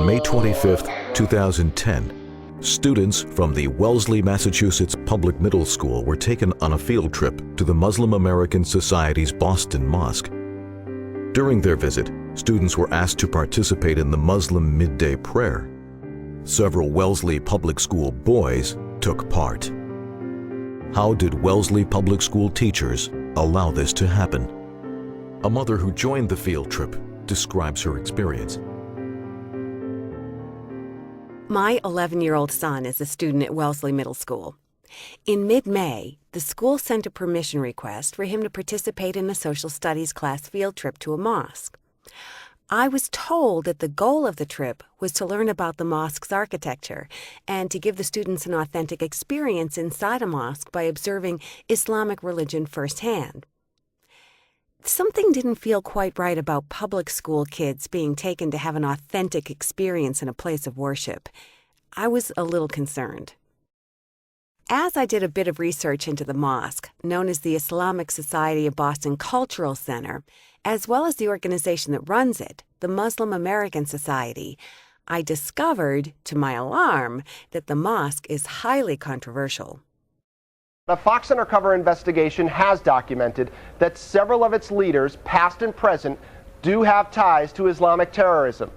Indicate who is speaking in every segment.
Speaker 1: On May 25, 2010, students from the Wellesley, Massachusetts Public Middle School were taken on a field trip to the Muslim American Society's Boston Mosque. During their visit, students were asked to participate in the Muslim midday prayer. Several Wellesley Public School boys took part. How did Wellesley Public School teachers allow this to happen? A mother who joined the field trip describes her experience.
Speaker 2: My 11-year-old son is a student at Wellesley Middle School. In mid-May, the school sent a permission request for him to participate in a social studies class field trip to a mosque. I was told that the goal of the trip was to learn about the mosque's architecture and to give the students an authentic experience inside a mosque by observing Islamic religion firsthand. Something didn't feel quite right about public school kids being taken to have an authentic experience in a place of worship. I was a little concerned. As I did a bit of research into the mosque, known as the Islamic Society of Boston Cultural Center, as well as the organization that runs it, the Muslim American Society, I discovered, to my alarm, that the mosque is highly controversial.
Speaker 3: A Fox Undercover investigation has documented that several of its leaders, past and present, do have ties to Islamic terrorism.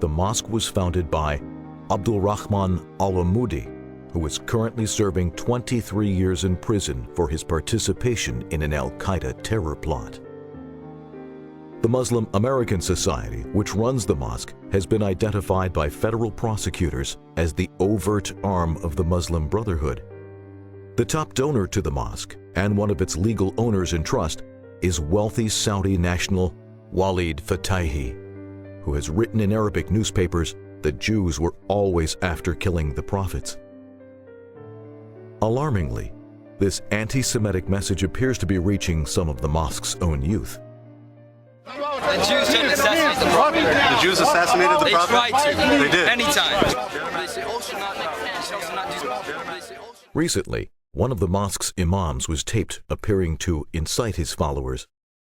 Speaker 1: The mosque was founded by Abdul Rahman al-Amudi, who is currently serving 23 years in prison for his participation in an al-Qaeda terror plot. The Muslim American Society, which runs the mosque, has been identified by federal prosecutors as the overt arm of the Muslim Brotherhood. The top donor to the mosque, and one of its legal owners in trust, is wealthy Saudi national Walid Fatahi, who has written in Arabic newspapers that Jews were always after killing the prophets. Alarmingly, this anti-Semitic message appears to be reaching some of the mosque's own youth.
Speaker 4: The Jews didn't assassinate the prophet.
Speaker 5: The Jews assassinated the prophet?
Speaker 4: They tried to.
Speaker 5: They did.
Speaker 4: Many times.
Speaker 1: Recently, one of the mosque's imams was taped appearing to incite his followers.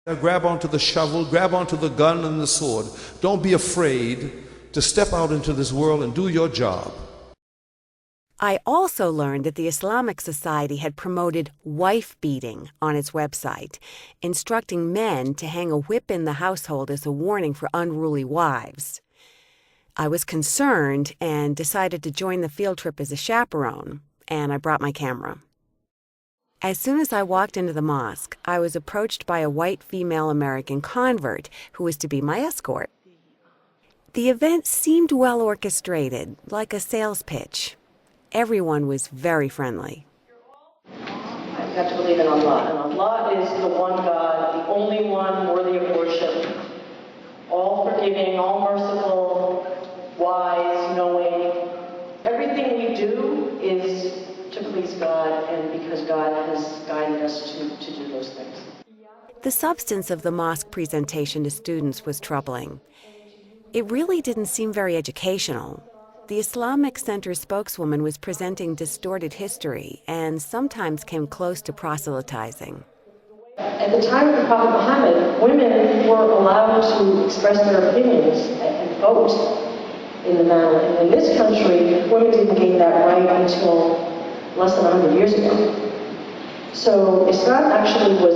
Speaker 6: Grab onto the shovel, grab onto the gun and the sword. Don't be afraid to step out into this world and do your job.
Speaker 2: I also learned that the Islamic Society had promoted wife-beating on its website, instructing men to hang a whip in the household as a warning for unruly wives. I was concerned and decided to join the field trip as a chaperone, and I brought my camera. As soon as I walked into the mosque, I was approached by a white female American convert who was to be my escort. The event seemed well orchestrated, like a sales pitch. Everyone was very friendly.
Speaker 7: You have to believe in Allah, and Allah is the one God, the only one worthy of worship, all forgiving, all merciful, wise, knowing. Everything we do is to please God, and because God has guided us to do those things.
Speaker 2: The substance of the mosque presentation to students was troubling. It really didn't seem very educational. The Islamic Center spokeswoman was presenting distorted history and sometimes came close to proselytizing.
Speaker 7: At the time of the Prophet Muhammad, women were allowed to express their opinions and vote in the manner. And in this country, women didn't gain that right until less than 100 years ago. So Islam actually was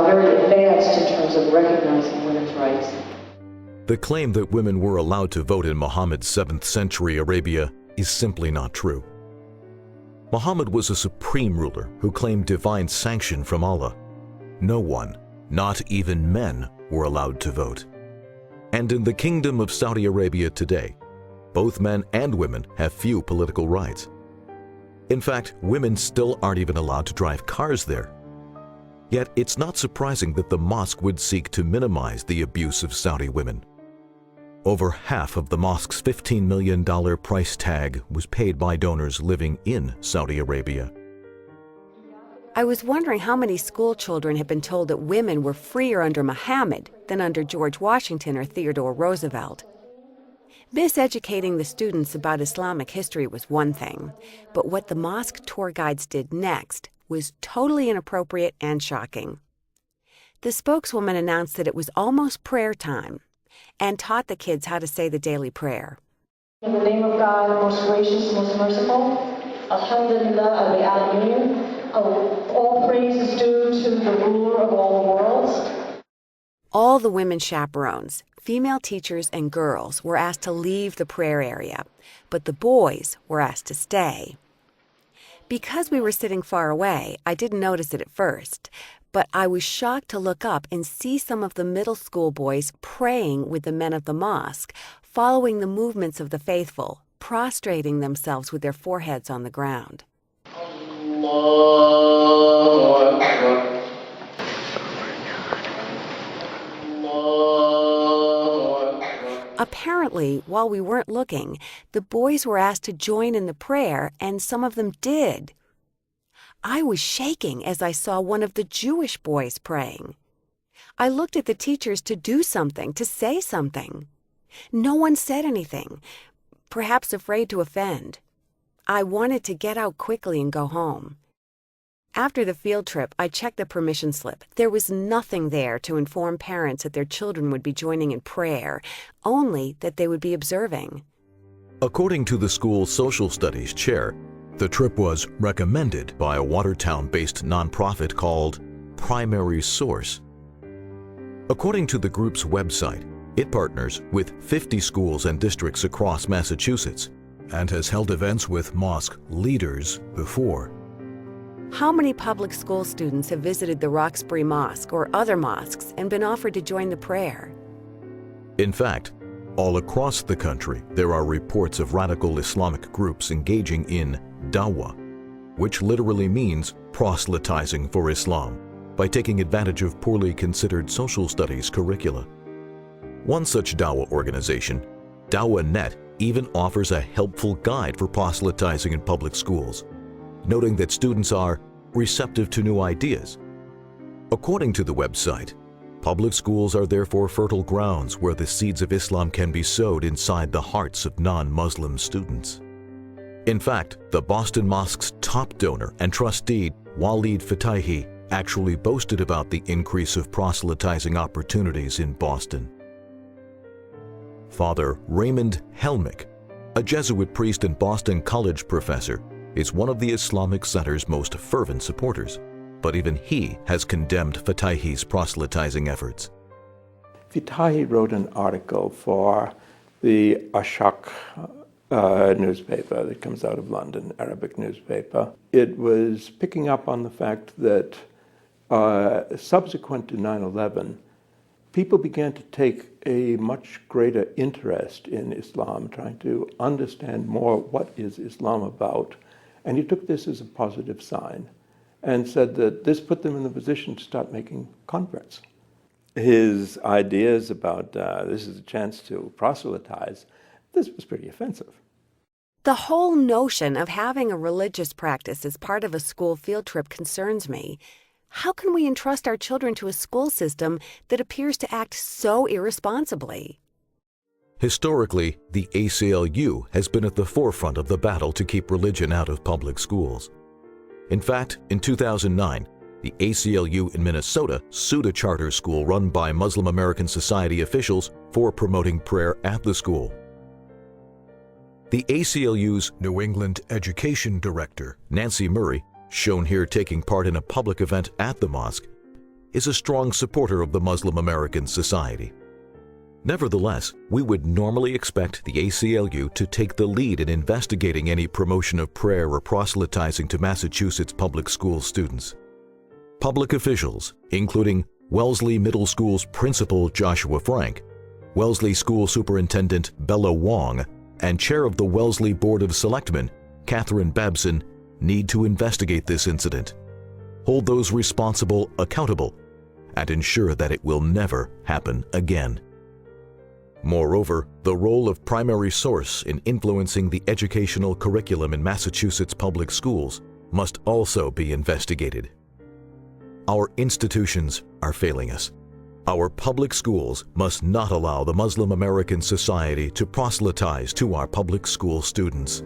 Speaker 7: very advanced in terms of recognizing women's rights.
Speaker 1: The claim that women were allowed to vote in Muhammad's 7th century Arabia is simply not true. Muhammad was a supreme ruler who claimed divine sanction from Allah. No one, not even men, were allowed to vote. And in the Kingdom of Saudi Arabia today, both men and women have few political rights. In fact, women still aren't even allowed to drive cars there. Yet it's not surprising that the mosque would seek to minimize the abuse of Saudi women. Over half of the mosque's $15 million price tag was paid by donors living in Saudi Arabia.
Speaker 2: I was wondering how many school children had been told that women were freer under Muhammad than under George Washington or Theodore Roosevelt. Miseducating the students about Islamic history was one thing, but what the mosque tour guides did next was totally inappropriate and shocking. The spokeswoman announced that it was almost prayer time and taught the kids how to say the daily prayer.
Speaker 7: In the name of God, most gracious, most merciful, Alhamdulillah, al-Alamin, all praise is due to the ruler of all the worlds.
Speaker 2: All the women chaperones, female teachers and girls, were asked to leave the prayer area, but the boys were asked to stay. Because we were sitting far away, I didn't notice it at first, but I was shocked to look up and see some of the middle school boys praying with the men of the mosque, following the movements of the faithful, prostrating themselves with their foreheads on the ground.
Speaker 7: Allahu Akbar.
Speaker 2: Apparently, while we weren't looking, the boys were asked to join in the prayer, and some of them did. I was shaking as I saw one of the Jewish boys praying. I looked at the teachers to do something, to say something. No one said anything, perhaps afraid to offend. I wanted to get out quickly and go home. After the field trip, I checked the permission slip. There was nothing there to inform parents that their children would be joining in prayer, only that they would be observing.
Speaker 1: According to the school's social studies chair, the trip was recommended by a Watertown-based nonprofit called Primary Source. According to the group's website, it partners with 50 schools and districts across Massachusetts and has held events with mosque leaders before.
Speaker 2: How many public school students have visited the Roxbury Mosque or other mosques and been offered to join the prayer?
Speaker 1: In fact, all across the country, there are reports of radical Islamic groups engaging in dawah, which literally means proselytizing for Islam, by taking advantage of poorly considered social studies curricula. One such dawah organization, DawahNet, even offers a helpful guide for proselytizing in public schools, noting that students are receptive to new ideas. According to the website, public schools are therefore fertile grounds where the seeds of Islam can be sowed inside the hearts of non-Muslim students. In fact, the Boston Mosque's top donor and trustee, Walid Fatahi, actually boasted about the increase of proselytizing opportunities in Boston. Father Raymond Helmick, a Jesuit priest and Boston College professor, is one of the Islamic Center's most fervent supporters, but even he has condemned Fatahi's proselytizing efforts.
Speaker 8: Fatahi wrote an article for the Ashaq newspaper that comes out of London, Arabic newspaper. It was picking up on the fact that subsequent to 9/11, people began to take a much greater interest in Islam, trying to understand more what is Islam about. And he took this as a positive sign and said that this put them in the position to start making converts. His ideas about this is a chance to proselytize, this was pretty offensive.
Speaker 2: The whole notion of having a religious practice as part of a school field trip concerns me. How can we entrust our children to a school system that appears to act so irresponsibly?
Speaker 1: Historically, the ACLU has been at the forefront of the battle to keep religion out of public schools. In fact, in 2009, the ACLU in Minnesota sued a charter school run by Muslim American Society officials for promoting prayer at the school. The ACLU's New England Education Director, Nancy Murray, shown here taking part in a public event at the mosque, is a strong supporter of the Muslim American Society. Nevertheless, we would normally expect the ACLU to take the lead in investigating any promotion of prayer or proselytizing to Massachusetts public school students. Public officials, including Wellesley Middle School's principal Joshua Frank, Wellesley School Superintendent Bella Wong, and Chair of the Wellesley Board of Selectmen, Catherine Babson, need to investigate this incident, hold those responsible accountable, and ensure that it will never happen again. Moreover, the role of Primary Source in influencing the educational curriculum in Massachusetts public schools must also be investigated. Our institutions are failing us. Our public schools must not allow the Muslim American Society to proselytize to our public school students.